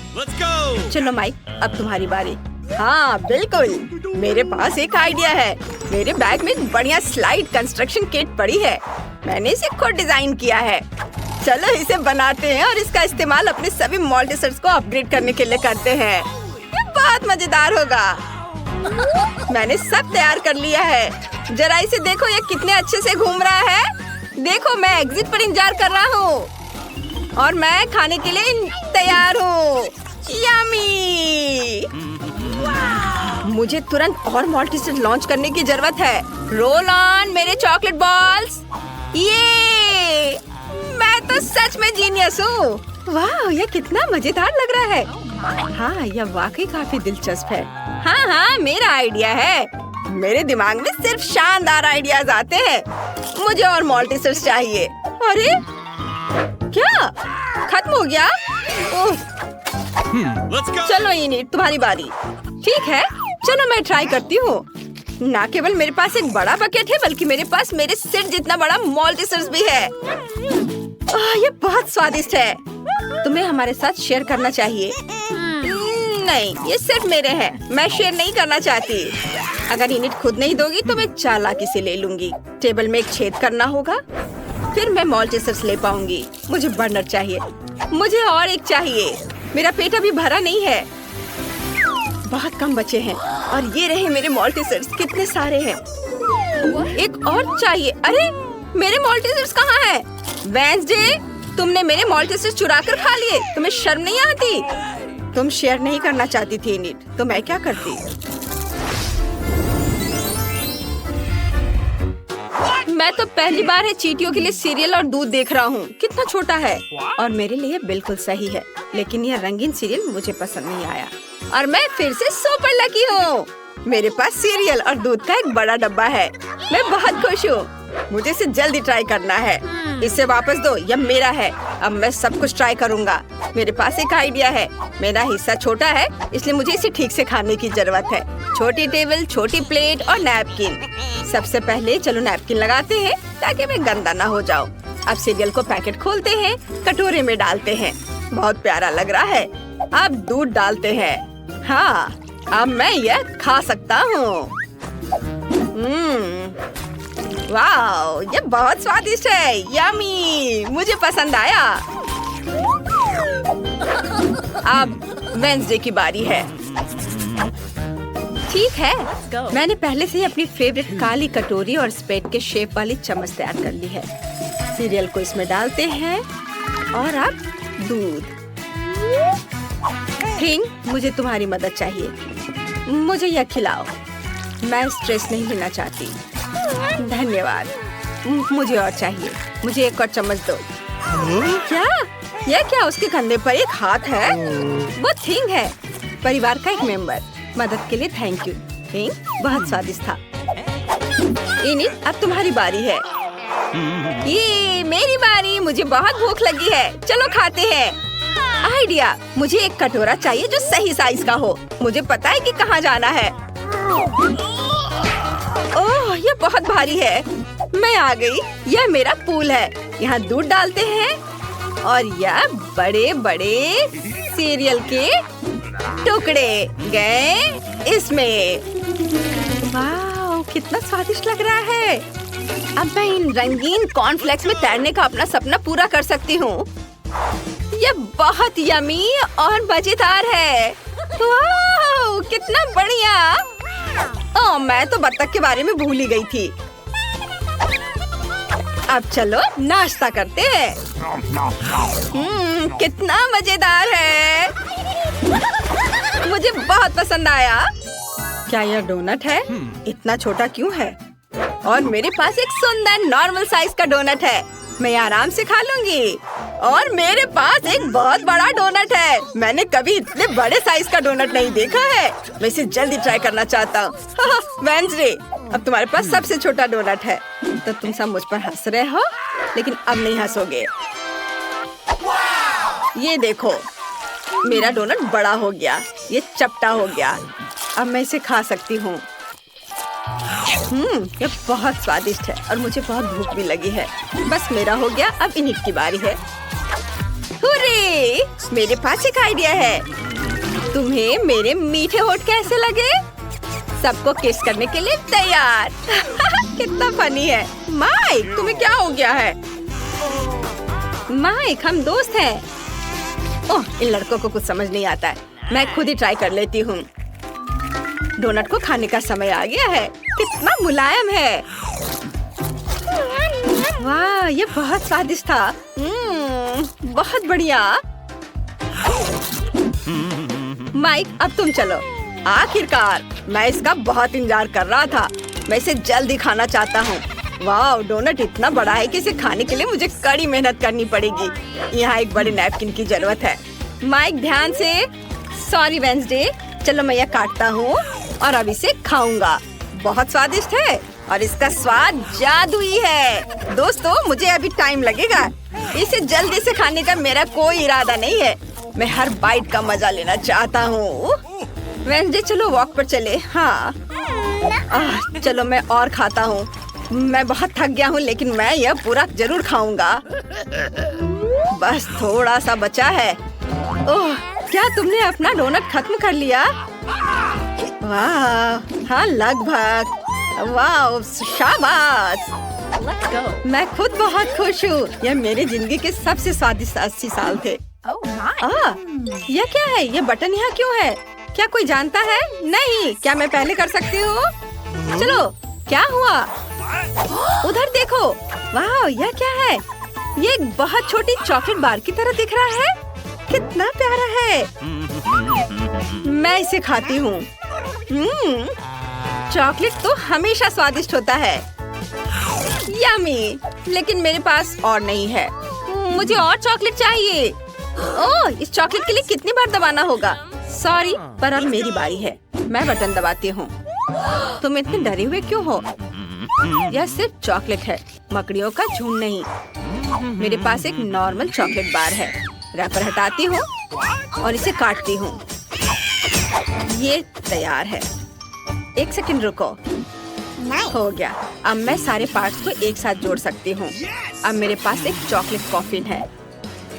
चलो माइक, अब तुम्हारी बारी। हाँ बिल्कुल, मेरे पास एक आइडिया है। मेरे बैग में एक बढ़िया स्लाइड कंस्ट्रक्शन किट पड़ी है। मैंने इसे खुद डिजाइन किया है। चलो इसे बनाते हैं और इसका इस्तेमाल अपने सभी मॉल्टेसर्स को अपग्रेड करने के लिए करते हैं। ये बहुत मजेदार होगा। मैंने सब तैयार कर लिया है। जरा इसे देखो, ये कितने अच्छे से घूम रहा है। देखो, मैं एग्जिट पर इंतजार कर रहा हूँ और मैं खाने के लिए तैयार हूँ। यम्मी! मुझे तुरंत और मॉल्टेसर्स लॉन्च करने की जरूरत है। रोल ऑन मेरे चॉकलेट बॉल्स। ये मैं तो सच में जीनियस हूँ। वाह, यह कितना मजेदार लग रहा है। हाँ, यह वाकई काफी दिलचस्प है। हाँ, मेरा आइडिया है। मेरे दिमाग में सिर्फ शानदार आइडियाज आते हैं। मुझे और मॉल्टेसर्स चाहिए। अरे क्या खत्म हो गया? चलो इनिट, तुम्हारी बारी। ठीक है, चलो मैं ट्राई करती हूँ। ना केवल मेरे पास एक बड़ा बकेट है, बल्कि मेरे पास मेरे सिर जितना बड़ा मॉल्टेसर्स भी है। ये बहुत स्वादिष्ट है। तुम्हें हमारे साथ शेयर करना चाहिए। नहीं, ये सिर्फ मेरे हैं, मैं शेयर नहीं करना चाहती। अगर इनिट खुद नहीं दोगी तो मैं चालाकी से ले लूंगी। टेबल में एक छेद करना होगा, फिर मैं मॉल्टेसर्स ले पाऊंगी। मुझे बर्नर चाहिए, मुझे और एक चाहिए। मेरा पेट अभी भरा नहीं है, बहुत कम बचे हैं। और ये रहे मेरे मॉल्टेसर्स, कितने सारे हैं। एक और चाहिए। अरे मेरे मॉल्टेसर्स कहाँ हैं? वेंसडे, तुमने मेरे मॉल्टेसर्स चुरा कर खा लिए। तुम्हें शर्म नहीं आती? तुम शेयर नहीं करना चाहती थी इनिट, तो मैं क्या करती? मैं तो पहली बार है चींटियों के लिए सीरियल और दूध देख रहा हूँ। कितना छोटा है और मेरे लिए बिल्कुल सही है। लेकिन यह रंगीन सीरियल मुझे पसंद नहीं आया और मैं फिर से सुपर लकी हूँ। मेरे पास सीरियल और दूध का एक बड़ा डब्बा है। मैं बहुत खुश हूँ। मुझे इसे जल्दी ट्राई करना है। इसे वापस दो, यह मेरा है। अब मैं सब कुछ ट्राई करूँगा। मेरे पास एक आइडिया है। मेरा हिस्सा छोटा है, इसलिए मुझे इसे ठीक से खाने की जरूरत है। छोटी टेबल, छोटी प्लेट और नैपकिन। सबसे पहले चलो नैपकिन लगाते हैं ताकि मैं गंदा ना हो जाऊँ। अब सीरियल को पैकेट खोलते हैं, कटोरे में डालते हैं। बहुत प्यारा लग रहा है। अब दूध डालते हैं। हाँ, अब मैं यह खा सकता हूँ। वाओ, ये बहुत स्वादिष्ट है। यम्मी, मुझे पसंद आया। अब वेंसडे की बारी है। ठीक है, मैंने पहले से ही अपनी फेवरेट काली कटोरी और स्पेड के शेप वाली चम्मच तैयार कर ली है। सीरियल को इसमें डालते हैं और अब दूध। थिंग, मुझे तुम्हारी मदद चाहिए। मुझे यह खिलाओ। मैं स्ट्रेस नहीं लेना चाहती। धन्यवाद। मुझे और चाहिए। मुझे एक और चम्मच दो। क्या? यह क्या? उसके कंधे पर एक हाथ है। वो थिंग है, परिवार का एक मेंबर। मदद के लिए थैंक यू। थिंग बहुत स्वादिष्ट था। इनिट, अब तुम्हारी बारी है। ये मेरी बारी। मुझे बहुत भूख लगी है। चलो खाते हैं। आइडिया, मुझे एक कटोरा चाहिए जो सही साइज का हो। मुझे पता है कि कहाँ जाना है। ओह, ये बहुत भारी है। मैं आ गई। यह मेरा पूल है। यहाँ दूध डालते हैं और यह बड़े बड़े सीरियल के टुकड़े गए इसमें। वाह, कितना स्वादिष्ट लग रहा है। अब मैं इन रंगीन कॉर्नफ्लेक्स में तैरने का अपना सपना पूरा कर सकती हूँ। यह बहुत यमी और मजेदार है। वाह, कितना बढ़िया। ओह, मैं तो बत्तख के बारे में भूल ही गई थी। अब चलो नाश्ता करते हैं। कितना मजेदार है। मुझे बहुत पसंद आया। क्या यह डोनट है? इतना छोटा क्यों है? और मेरे पास एक सुंदर नॉर्मल साइज का डोनट है। मैं आराम से खा लूंगी। और मेरे पास एक बहुत बड़ा डोनट है। मैंने कभी इतने बड़े साइज का डोनट नहीं देखा है। मैं इसे जल्दी ट्राई करना चाहता हूँ। वेंसडे, अब तुम्हारे पास सबसे छोटा डोनट है। तो तुम सब मुझ पर हंस रहे हो, लेकिन अब नहीं हंसोगे। ये देखो, मेरा डोनट बड़ा हो गया। ये चपटा हो गया। अब मैं इसे खा सकती हूँ। ये बहुत स्वादिष्ट है और मुझे बहुत भूख भी लगी है। बस मेरा हो गया। अब इनिट की बारी है। हुर्रे! मेरे पास एक आइडिया है। तुम्हें मेरे मीठे होठ कैसे लगे? सबको किस करने के लिए तैयार। कितना फनी है। माइक, तुम्हें क्या हो गया है? माइक, हम दोस्त हैं। ओह, इन लड़कों को कुछ समझ नहीं आता है। मैं खुद ही ट्राई कर लेती हूँ। डोनट को खाने का समय आ गया है। कितना मुलायम है। वाह, ये बहुत स्वादिष्ट था। बहुत बढ़िया। माइक, अब तुम चलो। आखिरकार, मैं इसका बहुत इंतजार कर रहा था। मैं इसे जल्दी खाना चाहता हूँ। वाह, डोनट इतना बड़ा है कि इसे खाने के लिए मुझे कड़ी मेहनत करनी पड़ेगी। यहाँ एक बड़े नैपकिन की जरूरत है। माइक, ध्यान से। Sorry Wednesday. चलो मैं यह काटता हूँ और अब इसे खाऊंगा। बहुत स्वादिष्ट है और इसका स्वाद जादुई है। दोस्तों, मुझे अभी टाइम लगेगा। इसे जल्दी से खाने का मेरा कोई इरादा नहीं है। मैं हर बाइट का मजा लेना चाहता हूँ। वेंसडे, चलो वॉक पर चले। हाँ, चलो मैं और खाता हूँ। मैं बहुत थक गया हूँ, लेकिन मैं यह पूरा जरूर खाऊंगा। बस थोड़ा सा बचा है। ओह, क्या तुमने अपना डोनट खत्म कर लिया? वाह, हाँ लगभग। वाह, शाबाश। मैं खुद बहुत खुश हूँ। यह मेरी जिंदगी के सबसे स्वादिष्ट 80 साल थे। यह क्या है? यह बटन यहाँ क्यों है? क्या कोई जानता है? नहीं। क्या मैं पहले कर सकती हूँ? चलो, क्या हुआ? उधर देखो। वाह, यह क्या है? ये एक बहुत छोटी चॉकलेट बार की तरह दिख रहा है। कितना प्यारा है। मैं इसे खाती हूँ। चॉकलेट तो हमेशा स्वादिष्ट होता है। यम्मी, लेकिन मेरे पास और नहीं है। मुझे और चॉकलेट चाहिए। ओह, इस चॉकलेट के लिए कितनी बार दबाना होगा? सॉरी, पर अब मेरी बारी है। मैं बटन दबाती हूँ। तुम इतने डरे हुए क्यों हो? यह सिर्फ चॉकलेट है, मकड़ियों का झुंड नहीं। मेरे पास एक नॉर्मल चॉकलेट बार है। रैपर हटाती हूँ और इसे काटती हूँ। ये तैयार है। एक सेकंड रुको। हो गया। अब मैं सारे पार्ट्स को एक साथ जोड़ सकती हूँ। अब मेरे पास एक चॉकलेट कॉफिन है।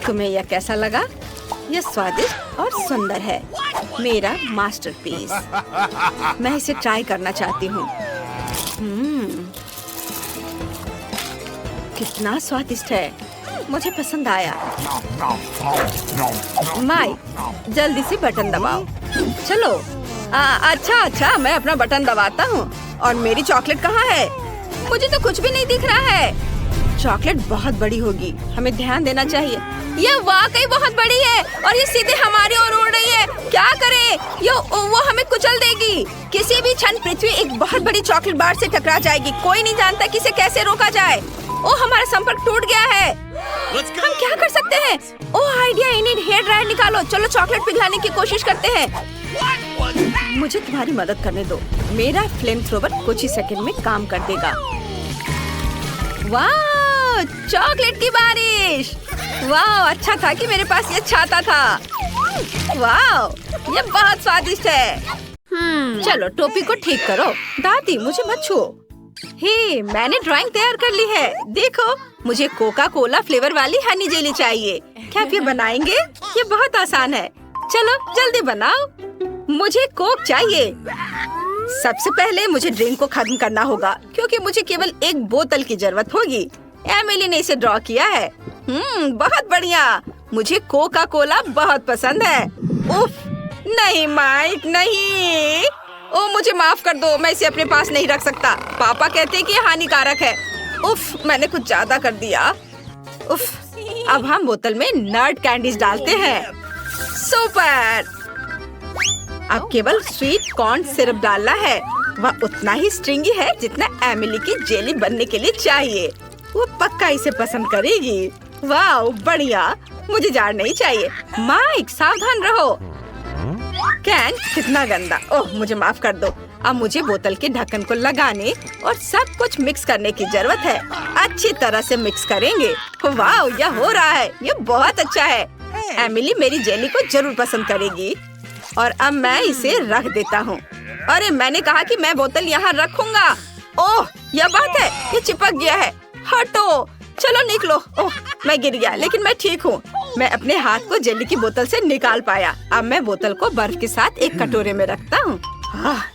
तुम्हें यह कैसा लगा? यह स्वादिष्ट और सुंदर है। मेरा मास्टरपीस। मैं इसे ट्राई करना चाहती हूँ। कितना स्वादिष्ट है। मुझे पसंद आया। माई, जल्दी से बटन दबाओ। चलो। अच्छा, मैं अपना बटन दबाता हूँ। और मेरी चॉकलेट कहाँ है? मुझे तो कुछ भी नहीं दिख रहा है। चॉकलेट बहुत बड़ी होगी, हमें ध्यान देना चाहिए। यह वाकई बहुत बड़ी है और ये सीधे हमारी ओर उड़ रही है। क्या करें? वो हमें कुचल देगी। किसी भी क्षण पृथ्वी एक बहुत बड़ी चॉकलेट बार से टकरा जाएगी। कोई नहीं जानता कि इसे कैसे रोका जाए। ओह, हमारा संपर्क टूट गया है। हम क्या कर सकते हैं? ओह, आइडिया! इन्हें हेयर ड्रायर निकालो। चलो चॉकलेट पिघलाने की कोशिश करते हैं। मुझे तुम्हारी मदद करने दो। मेरा फ्लेम थ्रोवर कुछ ही सेकंड में काम कर देगा। वाह, चॉकलेट की बारिश! वाह, अच्छा था कि मेरे पास ये छाता था। वाह, ये बहुत स्वादिष्ट है। चलो टोपी को ठीक करो। दादी, मुझे मत छुओ। हे, मैंने ड्राइंग तैयार कर ली है। देखो, मुझे कोका कोला फ्लेवर वाली हनी जेली चाहिए। क्या आप ये बनाएंगे? ये बहुत आसान है। चलो जल्दी बनाओ। मुझे कोक चाहिए। सबसे पहले मुझे ड्रिंक को खत्म करना होगा क्योंकि मुझे केवल एक बोतल की जरूरत होगी। एमिली ने इसे ड्रॉ किया है। बहुत बढ़िया। मुझे कोका कोला बहुत पसंद है। उफ, नहीं माइक, नहीं। ओह, मुझे माफ कर दो। मैं इसे अपने पास नहीं रख सकता। पापा कहते हैं कि ये हानिकारक है। उफ, मैंने कुछ ज्यादा कर दिया। उफ, अब हम बोतल में नट कैंडीज डालते हैं। सुपर! अब केवल स्वीट कॉर्न सिरप डालना है। वह उतना ही स्ट्रिंगी है जितना एमिली की जेली बनने के लिए चाहिए। वो पक्का इसे पसंद करेगी। वाह, बढ़िया। मुझे जार नहीं चाहिए। माइक, सावधान रहो। कैन कितना गंदा। ओह, मुझे माफ कर दो। अब मुझे बोतल के ढक्कन को लगाने और सब कुछ मिक्स करने की जरूरत है। अच्छी तरह से मिक्स करेंगे। वाह, यह हो रहा है। यह बहुत अच्छा है। एमिली मेरी जेली को जरूर पसंद करेगी। और अब मैं इसे रख देता हूँ। अरे, मैंने कहा कि मैं बोतल यहाँ रखूंगा। ओह, यह बात है। ये चिपक गया है। हटो। चलो निकलो। ओह, मैं गिर गया, लेकिन मैं ठीक हूँ। मैं अपने हाथ को जेली की बोतल से निकाल पाया। अब मैं बोतल को बर्फ के साथ एक कटोरे में रखता हूँ।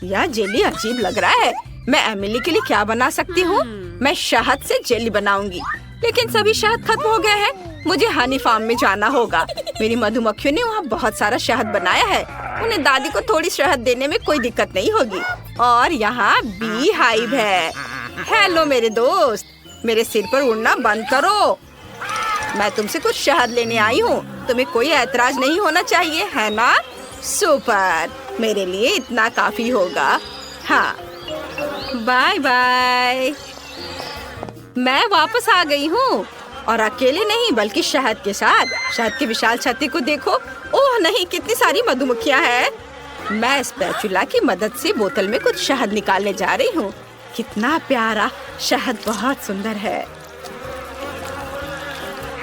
यह जेली अजीब लग रहा है। मैं एमिली के लिए क्या बना सकती हूँ? मैं शहद से जेली बनाऊंगी, लेकिन सभी शहद खत्म हो गया है। मुझे हनी फार्म में जाना होगा। मेरी मधुमक्खियों ने वहाँ बहुत सारा शहद बनाया है। उन्हें दादी को थोड़ी शहद देने में कोई दिक्कत नहीं होगी। और यहाँ बी हाइव है। हेलो मेरे दोस्त, मेरे सिर पर उड़ना बंद करो। मैं तुमसे कुछ शहद लेने आई हूँ। तुम्हें कोई ऐतराज नहीं होना चाहिए, है ना? सुपर! मेरे लिए इतना काफी होगा। हाँ, बाय बाय। मैं वापस आ गई हूँ और अकेले नहीं बल्कि शहद के साथ। शहद की विशाल छत्ती को देखो। ओह नहीं, कितनी सारी मधुमक्खियाँ हैं। मैं स्पैचुला की मदद से बोतल में कुछ शहद निकालने जा रही हूँ। कितना प्यारा शहद, बहुत सुंदर है।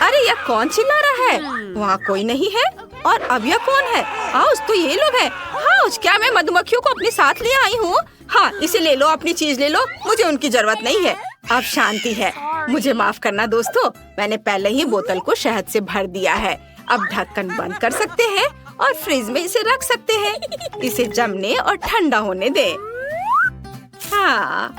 अरे, यह कौन चिल्ला रहा है? वहाँ कोई नहीं है। और अब यह कौन है? हाउस, तो ये लोग हैं। हाउस, क्या मैं मधुमक्खियों को अपने साथ ले आई हूँ? हाँ, इसे ले लो, अपनी चीज ले लो। मुझे उनकी जरूरत नहीं है। अब शांति है। मुझे माफ करना दोस्तों, मैंने पहले ही बोतल को शहद से भर दिया है। अब ढक्कन बंद कर सकते हैं और फ्रिज में इसे रख सकते हैं। इसे जमने और ठंडा होने दें। हाँ,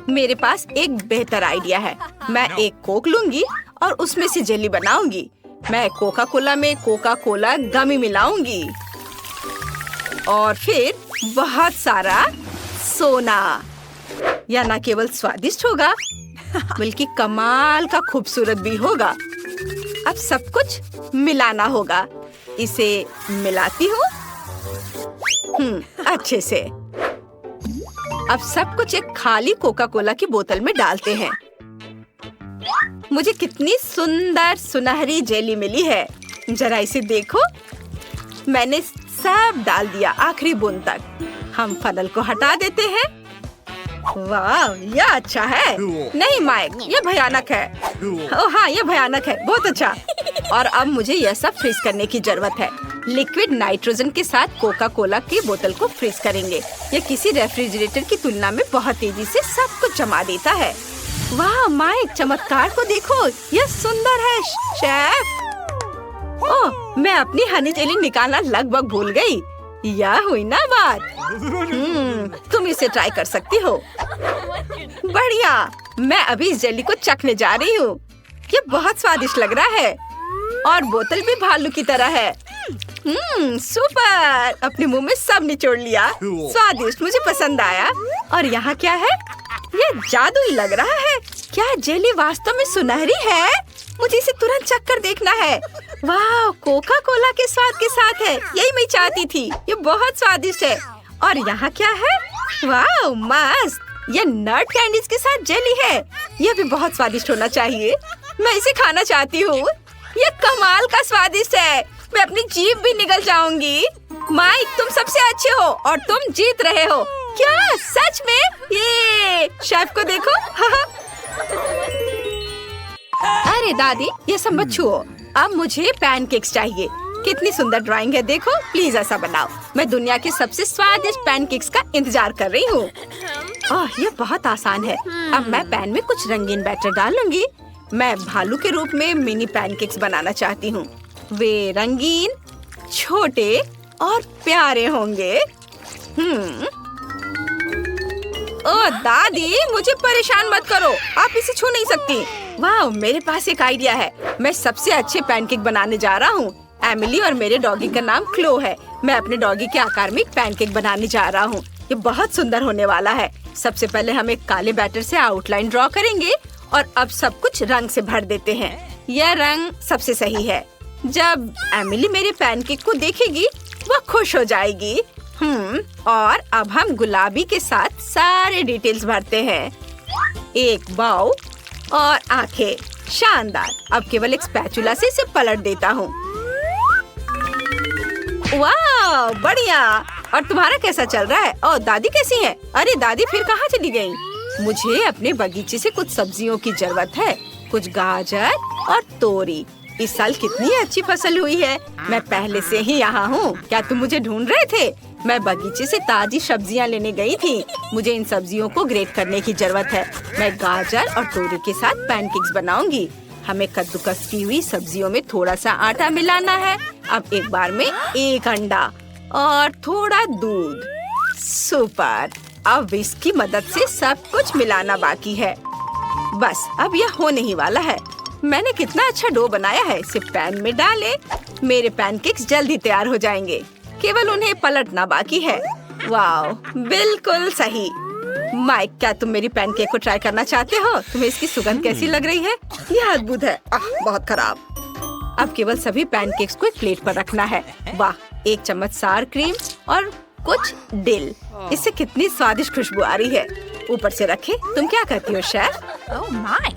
मेरे पास एक बेहतर आइडिया है। मैं एक कोक लूंगी और उसमें से जेली बनाऊंगी। मैं कोका कोला में कोका कोला गमी मिलाऊंगी और फिर बहुत सारा सोना। यह न केवल स्वादिष्ट होगा बल्कि कमाल का खूबसूरत भी होगा। अब सब कुछ मिलाना होगा। इसे मिलाती हूँ अच्छे से। अब सब कुछ एक खाली कोका कोला की बोतल में डालते हैं। मुझे कितनी सुंदर सुनहरी जेली मिली है। जरा इसे देखो। मैंने सब डाल दिया, आखिरी बूंद तक। हम फनल को हटा देते हैं। वाह, यह अच्छा है। नहीं माइक, यह भयानक है। ओह हाँ, यह भयानक है। बहुत अच्छा। और अब मुझे यह सब फ्रीज करने की जरूरत है। लिक्विड नाइट्रोजन के साथ कोका कोला की बोतल को फ्रीज करेंगे। यह किसी रेफ्रिजरेटर की तुलना में बहुत तेजी से सब कुछ जमा देता है। वाह माइक, चमत्कार को देखो, यह सुंदर है शेफ। ओह, मैं अपनी हनी जेली निकालना लगभग भूल गई। यह हुई ना बात। तुम इसे ट्राई कर सकती हो। बढ़िया, मैं अभी इस जेली को चखने जा रही हूँ। ये बहुत स्वादिष्ट लग रहा है और बोतल भी भालू की तरह है। सुपर, अपने मुंह में सब निचोड़ लिया। स्वादिष्ट, मुझे पसंद आया। और यहाँ क्या है? ये जादुई लग रहा है। क्या जेली वास्तव में सुनहरी है? मुझे इसे तुरंत चख कर देखना है। वाह, कोका कोला के स्वाद के साथ है। यही मैं चाहती थी। ये बहुत स्वादिष्ट है। और यहाँ क्या है? वाह मस्त, ये नट कैंडीज के साथ जेली है। यह भी बहुत स्वादिष्ट होना चाहिए। मैं इसे खाना चाहती हूँ। ये कमाल का स्वादिष्ट है। मैं अपनी जीभ भी निगल जाऊंगी। माइक, तुम सबसे अच्छे हो और तुम जीत रहे हो। क्या सच में? ये शेफ को देखो। अरे दादी, ये सब मत छुओ। अब मुझे पैनकेक्स चाहिए। कितनी सुंदर ड्राइंग है, देखो। प्लीज ऐसा बनाओ। मैं दुनिया के सबसे स्वादिष्ट पैनकेक्स का इंतजार कर रही हूँ। ये बहुत आसान है। अब मैं पैन में कुछ रंगीन बैटर डालूंगी। मैं भालू के रूप में मिनी पैनकेक्स बनाना चाहती हूँ। वे रंगीन, छोटे और प्यारे होंगे। ओह दादी, मुझे परेशान मत करो। आप इसे छू नहीं सकती। वाह, मेरे पास एक आइडिया है। मैं सबसे अच्छे पैनकेक बनाने जा रहा हूँ। एमिली और मेरे डॉगी का नाम क्लो है। मैं अपने डॉगी के आकार में एक पैनकेक बनाने जा रहा हूँ। ये बहुत सुंदर होने वाला है। सबसे पहले हम एक काले बैटर से आउटलाइन ड्रॉ करेंगे और अब सब कुछ रंग से भर देते हैं। यह रंग सबसे सही है। जब एमिली मेरे पैनकेक को देखेगी, वह खुश हो जाएगी। और अब हम गुलाबी के साथ सारे डिटेल्स भरते हैं। एक बाउ और आंखें। शानदार। अब केवल एक स्पैचुला से इसे पलट देता हूँ। वाह, बढ़िया। और तुम्हारा कैसा चल रहा है? और दादी कैसी है? अरे दादी फिर कहाँ चली गई? मुझे अपने बगीचे से कुछ सब्जियों की जरूरत है। कुछ गाजर और तोरी। इस साल कितनी अच्छी फसल हुई है। मैं पहले से ही यहाँ हूँ। क्या तुम मुझे ढूंढ रहे थे? मैं बगीचे से ताजी सब्जियाँ लेने गई थी। मुझे इन सब्जियों को ग्रेट करने की जरूरत है। मैं गाजर और तोरी के साथ पैनकेक्स बनाऊंगी। हमें कद्दूकस की हुई सब्जियों में थोड़ा सा आटा मिलाना है। अब एक बार में एक अंडा और थोड़ा दूध। सुपर। अब इसकी मदद से सब कुछ मिलाना बाकी है। बस अब यह होने ही वाला है। मैंने कितना अच्छा डो बनाया है। इसे पैन में डालें। मेरे पैनकेक्स जल्दी तैयार हो जाएंगे। केवल उन्हें पलटना बाकी है। वाह, बिल्कुल सही। माइक, क्या तुम मेरी पैनकेक को ट्राई करना चाहते हो? तुम्हें इसकी सुगंध कैसी लग रही है? यह अद्भुत है। बहुत खराब। अब केवल सभी पैनकेक्स को एक प्लेट पर रखना है। वाह, एक चम्मच सार क्रीम और कुछ डिल। इससे कितनी स्वादिष्ट खुशबू आ रही है। ऊपर से रखे। तुम क्या कहती हो शेफ? ओह माय,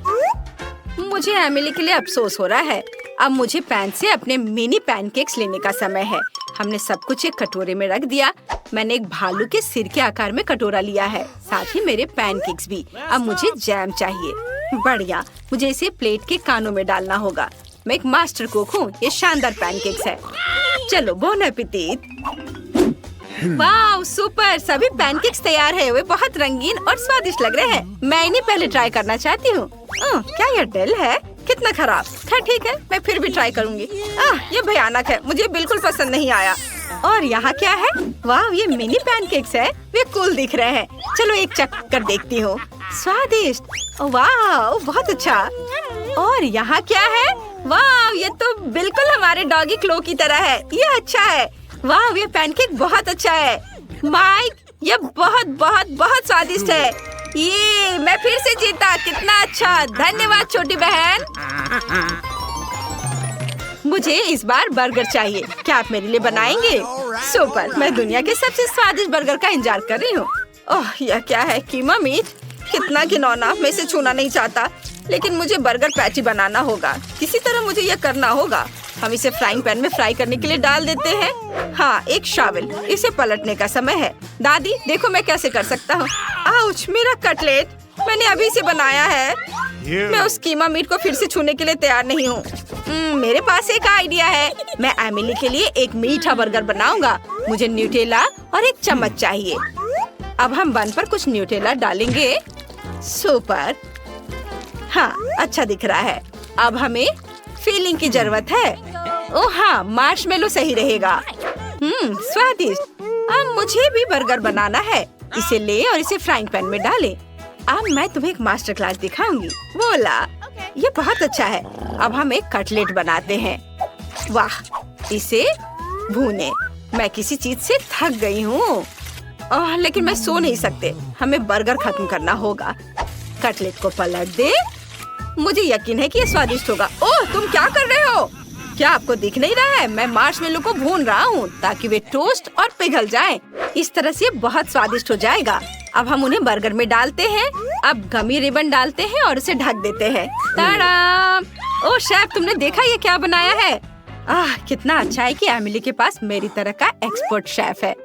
मुझे एमिली के लिए अफसोस हो रहा है। अब मुझे पैन से अपने मिनी पैनकेक्स लेने का समय है। हमने सब कुछ एक कटोरे में रख दिया। मैंने एक भालू के सिर के आकार में कटोरा लिया है, साथ ही मेरे पैनकेक्स भी। अब मुझे जैम चाहिए। बढ़िया, मुझे इसे प्लेट के कानों में डालना होगा। मैं एक मास्टर कुक हूँ। ये शानदार पैनकेक्स है। चलो, बोन एपेटिट। वाह, सुपर। सभी पैनकेक्स तैयार है। वे बहुत रंगीन और स्वादिष्ट लग रहे हैं। मैं इन्हें पहले ट्राई करना चाहती हूँ। क्या यह डिल है? कितना खराब। ठीक है, मैं फिर भी ट्राई करूँगी। ये भयानक है। मुझे बिल्कुल पसंद नहीं आया। और यहाँ क्या है? वाह, ये मिनी पैनकेक्स है। वे कूल दिख रहे हैं। चलो एक चख कर देखती हूँ। स्वादिष्ट। वाह, बहुत अच्छा। और यहाँ क्या है? वाह, ये तो बिल्कुल हमारे डॉगी क्लो की तरह है। ये अच्छा है। वाह, ये पैनकेक बहुत अच्छा है। माइक, ये बहुत बहुत बहुत स्वादिष्ट है। ये मैं फिर से जीता। कितना अच्छा। धन्यवाद छोटी बहन। मुझे इस बार बर्गर चाहिए। क्या आप मेरे लिए बनाएंगे? सुपर। मैं दुनिया के सबसे स्वादिष्ट बर्गर का इंतजार कर रही हूँ। ओह, यह क्या है? कीमा मीट। कितना घिनौना। मैं इसे छूना नहीं चाहता, लेकिन मुझे बर्गर पैटी बनाना होगा। किसी तरह मुझे यह करना होगा। हम इसे फ्राइंग पैन में फ्राई करने के लिए डाल देते हैं। हाँ, एक शावल, इसे पलटने का समय है। दादी देखो मैं कैसे कर सकता हूँ। आउच, मेरा कटलेट, मैंने अभी से बनाया है। मैं उस कीमा मीट को फिर से छूने के लिए तैयार नहीं हूँ। मेरे पास एक आइडिया है। मैं एमिली के लिए एक मीठा बर्गर बनाऊंगा। मुझे न्यूटेला और एक चम्मच चाहिए। अब हम बन पर कुछ न्यूटेला डालेंगे। सुपर, हाँ अच्छा दिख रहा है। अब हमें फिलिंग की जरूरत है। ओह हाँ, मार्शमेलो सही रहेगा। स्वादिष्ट। अब मुझे भी बर्गर बनाना है। इसे ले और इसे फ्राइंग पैन में डालें। अब मैं तुम्हें एक मास्टर क्लास दिखाऊंगी। बोला, ये बहुत अच्छा है। अब हम एक कटलेट बनाते हैं। वाह, इसे भूने। मैं किसी चीज से थक गई हूँ। लेकिन मैं सो नहीं सकते। हमें बर्गर खत्म करना होगा। कटलेट को पलट दे। मुझे यकीन है कि ये स्वादिष्ट होगा। ओह, तुम क्या कर रहे हो? क्या आपको दिख नहीं रहा है? मैं मार्शमेलो को भून रहा हूँ ताकि वे टोस्ट और पिघल जाएं। इस तरह से बहुत स्वादिष्ट हो जाएगा। अब हम उन्हें बर्गर में डालते हैं। अब गमी रिबन डालते हैं और उसे ढक देते हैं। ताड़ाम! ओह शेफ, तुमने देखा ये क्या बनाया है? कितना अच्छा है कि एमिली के पास मेरी तरह का एक्सपर्ट शेफ है।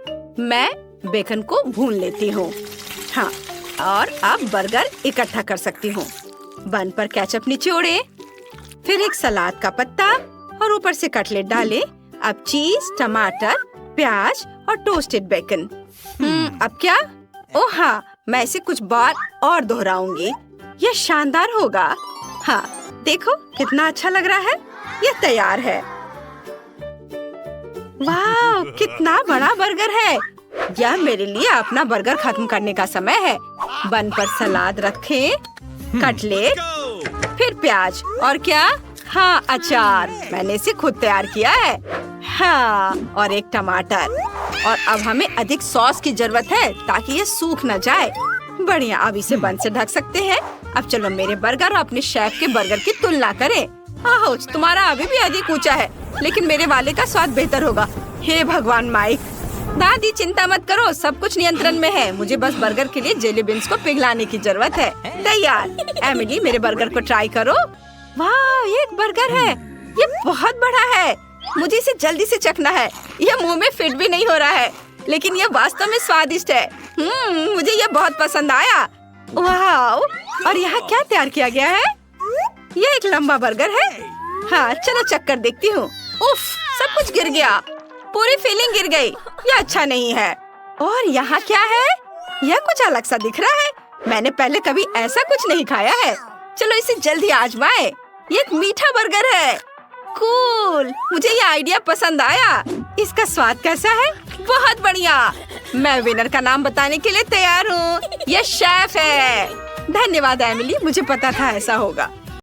मैं बेकन को भून लेती हूँ। हाँ, और अब बर्गर इकट्ठा कर सकती हूँ। बन पर केचप निचोड़े, फिर एक सलाद का पत्ता और ऊपर से कटलेट डालें। अब चीज, टमाटर, प्याज और टोस्टेड बेकन। अब क्या? ओह हाँ, मैं इसे कुछ बार और दोहराऊंगी। यह शानदार होगा। हाँ, देखो कितना अच्छा लग रहा है। यह तैयार है। वाह, कितना बड़ा बर्गर है। यह मेरे लिए अपना बर्गर खत्म करने का समय है। बन पर सलाद रखें, कटलेट, फिर प्याज और क्या? हाँ, अचार। मैंने इसे खुद तैयार किया है। हाँ, और एक टमाटर। और अब हमें अधिक सॉस की जरूरत है ताकि ये सूख न जाए। बढ़िया, अब इसे बन से ढक सकते हैं। अब चलो मेरे बर्गर और अपने शेफ के बर्गर की तुलना करें। तुम्हारा अभी भी अधिक ऊंचा है, लेकिन मेरे वाले का स्वाद बेहतर होगा। हे भगवान माइक। दादी चिंता मत करो, सब कुछ नियंत्रण में है। मुझे बस बर्गर के लिए जेली बीन्स को पिघलाने की जरूरत है। तैयार। एमिली, मेरे बर्गर को ट्राई करो। वाह, ये एक बर्गर है। ये बहुत बड़ा है। मुझे इसे जल्दी से चखना है। यह मुंह में फिट भी नहीं हो रहा है, लेकिन यह वास्तव में स्वादिष्ट है। मुझे यह बहुत पसंद आया। वाह, और यहाँ क्या तैयार किया गया है? यह एक लंबा बर्गर है। हाँ, चलो चक्कर देखती हूँ। उफ, सब कुछ गिर गया। पूरी फीलिंग गिर गई। यह अच्छा नहीं है। और यहाँ क्या है? यह कुछ अलग सा दिख रहा है। मैंने पहले कभी ऐसा कुछ नहीं खाया है। चलो इसे जल्दी आजमाएं। ये एक मीठा बर्गर है। कूल, मुझे ये आइडिया पसंद आया। इसका स्वाद कैसा है? बहुत बढ़िया। मैं विनर का नाम बताने के लिए तैयार हूँ। ये शेफ है। धन्यवाद एमिली, मुझे पता था ऐसा होगा।